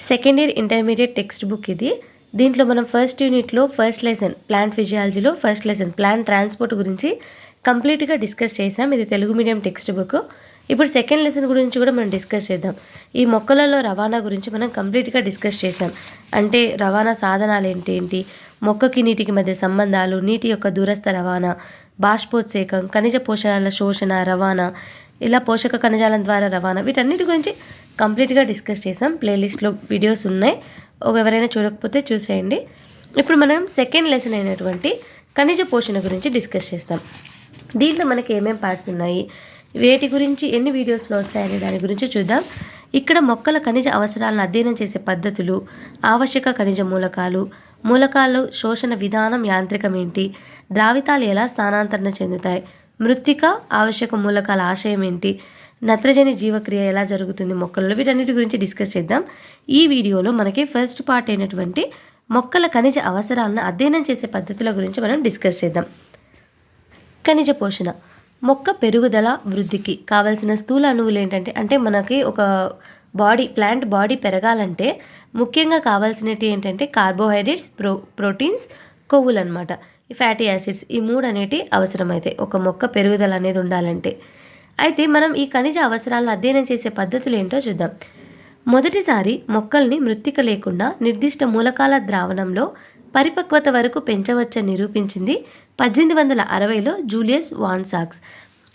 Second year intermediate text book ఇది. దీంట్లో మనం ఫస్ట్ యూనిట్లో ఫస్ట్ లెసన్ ప్లాంట్ ఫిజియాలజీలో ఫస్ట్ లెసన్ ప్లాంట్ ట్రాన్స్పోర్ట్ గురించి కంప్లీట్గా డిస్కస్ చేసాం. ఇది తెలుగు మీడియం టెక్స్ట్ బుక్. ఇప్పుడు సెకండ్ లెసన్ గురించి కూడా మనం డిస్కస్ చేద్దాం. ఈ మొక్కలలో రవాణా గురించి మనం కంప్లీట్గా డిస్కస్ చేసాం. అంటే రవాణా సాధనాలు ఏంటి, మొక్కకి నీటికి మధ్య సంబంధాలు, నీటి యొక్క దూరస్థ రవాణా, బాష్పోత్సేకం, ఖనిజ పోషకాల శోషణ, రవాణా, ఇలా పోషక కణజాలం ద్వారా రవాణా, వీటన్నిటి గురించి కంప్లీట్గా డిస్కస్ చేసాం. ప్లేలిస్ట్లో వీడియోస్ ఉన్నాయి, ఎవరైనా చూడకపోతే చూసేయండి. ఇప్పుడు మనం సెకండ్ లెసన్ అయినటువంటి ఖనిజ పోషణ గురించి డిస్కస్ చేస్తాం. దీంట్లో మనకి ఏమేం పార్ట్స్ ఉన్నాయి, వేటి గురించి ఎన్ని వీడియోస్లో వస్తాయనే దాని గురించి చూద్దాం. ఇక్కడ మొక్కల ఖనిజ అవసరాలను అధ్యయనం చేసే పద్ధతులు, ఆవశ్యక ఖనిజ మూలకాలు, మూలకాలు శోషణ విధానం, యాంత్రికం ఏంటి, ద్రావితాలు ఎలా స్థానాంతరణ చెందుతాయి, మృత్తిక ఆవశ్యక మూలకాల ఆశయం ఏంటి, నత్రజని జీవక్రియ ఎలా జరుగుతుంది మొక్కలలో, వీటన్నిటి గురించి డిస్కస్ చేద్దాం. ఈ వీడియోలో మనకి ఫస్ట్ పార్ట్ అయినటువంటి మొక్కల ఖనిజ అవసరాలను అధ్యయనం చేసే పద్ధతుల గురించి మనం డిస్కస్ చేద్దాం. ఖనిజ పోషణ మొక్క పెరుగుదల వృద్ధికి కావలసిన స్థూల అణువులు ఏంటంటే, అంటే మనకి ఒక ప్లాంట్ బాడీ పెరగాలంటే ముఖ్యంగా కావాల్సినవి ఏంటంటే కార్బోహైడ్రేట్స్, ప్రోటీన్స్, కొవ్వులు అనమాట. ఈ ఫ్యాటీ యాసిడ్స్, ఈ మూడు అనేవి అవసరమైతే ఒక మొక్క పెరుగుదల అనేది ఉండాలంటే. అయితే మనం ఈ ఖనిజ అవసరాలను అధ్యయనం చేసే పద్ధతులు ఏంటో చూద్దాం. మొదటిసారి మొక్కల్ని మృత్తిక లేకుండా నిర్దిష్ట మూలకాల ద్రావణంలో పరిపక్వత వరకు పెంచవచ్చని నిరూపించింది 1860లో జూలియస్ వాన్ సాక్స్.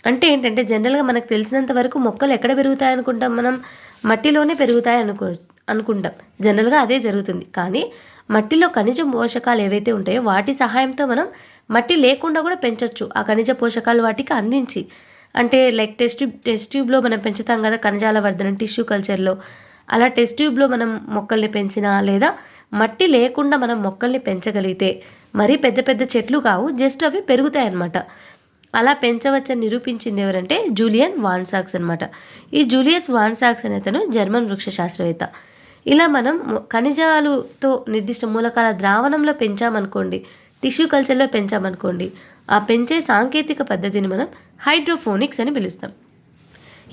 అంటే ఏంటంటే జనరల్గా మనకు తెలిసినంత వరకు మొక్కలు ఎక్కడ పెరుగుతాయి అనుకుంటాం, మనం మట్టిలోనే పెరుగుతాయి అనుకుంటాం. జనరల్గా అదే జరుగుతుంది. కానీ మట్టిలో ఖనిజ పోషకాలు ఏవైతే ఉంటాయో వాటి సహాయంతో మనం మట్టి లేకుండా కూడా పెంచవచ్చు. ఆ ఖనిజ పోషకాలు వాటికి అందించి, అంటే లైక్ టెస్ట్ ట్యూబ్లో మనం పెంచుతాం కదా కణజాల వర్ధనం టిష్యూ కల్చర్లో, అలా టెస్ట్ ట్యూబ్లో మనం మొక్కల్ని పెంచినా, లేదా మట్టి లేకుండా మనం మొక్కల్ని పెంచగలిగితే, మరీ పెద్ద పెద్ద చెట్లు కావు, జస్ట్ అవి పెరుగుతాయి అన్నమాట. అలా పెంచవచ్చని నిరూపించింది ఎవరంటే జూలియన్ వాన్ సాక్స్ అనమాట. ఈ జూలియస్ వాన్ సాక్స్ అనే అతను జర్మన్ వృక్ష శాస్త్రవేత్త. ఇలా మనం ఖనిజాలతో నిర్దిష్ట మూలకాల ద్రావణంలో పెంచామనుకోండి, టిష్యూ కల్చర్లో పెంచామనుకోండి, ఆ పెంచే సాంకేతిక పద్ధతిని మనం హైడ్రోఫోనిక్స్ అని పిలుస్తాం.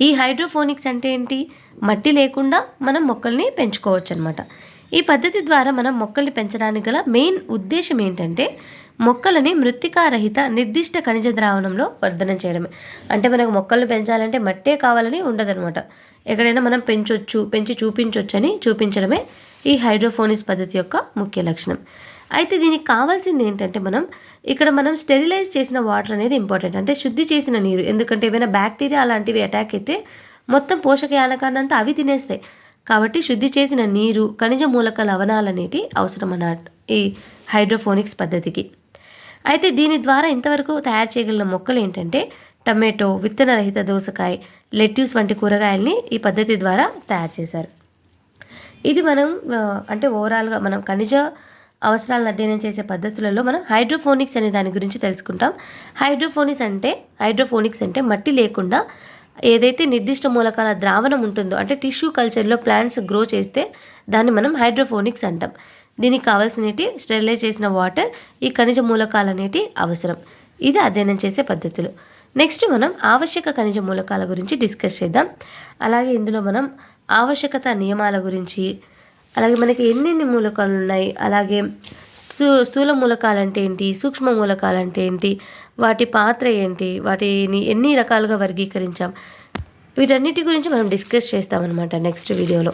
ఈ హైడ్రోఫోనిక్స్ అంటే ఏంటి, మట్టి లేకుండా మనం మొక్కల్ని పెంచుకోవచ్చు అనమాట. ఈ పద్ధతి ద్వారా మనం మొక్కల్ని పెంచడానికి గల మెయిన్ ఉద్దేశం ఏంటంటే మొక్కలని మృత్తికారహిత నిర్దిష్ట ఖనిజ ద్రావణంలో వర్ధనం చేయడమే. అంటే మనకు మొక్కలను పెంచాలంటే మట్టే కావాలని ఉండదనమాట. ఎక్కడైనా మనం పెంచి చూపించవచ్చు అని చూపించడమే ఈ హైడ్రోఫోనిక్స్ పద్ధతి యొక్క ముఖ్య లక్షణం. అయితే దీనికి కావాల్సింది ఏంటంటే మనం స్టెరిలైజ్ చేసిన వాటర్ అనేది ఇంపార్టెంట్, అంటే శుద్ధి చేసిన నీరు. ఎందుకంటే ఏమైనా బ్యాక్టీరియా అలాంటివి అటాక్ అయితే మొత్తం పోషక యానకాన్ని అంతా అవి తినేస్తాయి. కాబట్టి శుద్ధి చేసిన నీరు, ఖనిజ మూలక లవణాలు అనేవి అవసరం అన్నట్టు ఈ హైడ్రోఫోనిక్స్ పద్ధతికి. అయితే దీని ద్వారా ఇంతవరకు తయారు చేయగలిగిన మొక్కలు ఏంటంటే టమాటో, విత్తనరహిత దోసకాయ, లెట్యూస్ వంటి కూరగాయల్ని ఈ పద్ధతి ద్వారా తయారు చేశారు. ఇది మనం అంటే ఓవరాల్గా మనం ఖనిజ అవసరాలను అధ్యయనం చేసే పద్ధతులలో మనం హైడ్రోఫోనిక్స్ అనే దాని గురించి తెలుసుకుంటాం. హైడ్రోఫోనిక్స్ అంటే మట్టి లేకుండా ఏదైతే నిర్దిష్ట మూలకాల ద్రావణం ఉంటుందో, అంటే టిష్యూ కల్చర్లో ప్లాంట్స్ గ్రో చేస్తే దాన్ని మనం హైడ్రోఫోనిక్స్ అంటాం. దీనికి కావాల్సినవి స్టెరిలైజ్ చేసిన వాటర్, ఈ ఖనిజ మూలకాలు అనేవి అవసరం. ఇది అధ్యయనం చేసే పద్ధతులు. నెక్స్ట్ మనం ఆవశ్యక ఖనిజ మూలకాల గురించి డిస్కస్ చేద్దాం. అలాగే ఇందులో మనం ఆవశ్యకత నియమాల గురించి, అలాగే మనకి ఎన్నెన్ని మూలకాలు ఉన్నాయి, అలాగే స్థూల మూలకాలు అంటే ఏంటి, సూక్ష్మ మూలకాలు అంటే ఏంటి, వాటి పాత్ర ఏంటి, వాటిని ఎన్ని రకాలుగా వర్గీకరించాం, వీటన్నిటి గురించి మనం డిస్కస్ చేస్తామన్నమాట నెక్స్ట్ వీడియోలో.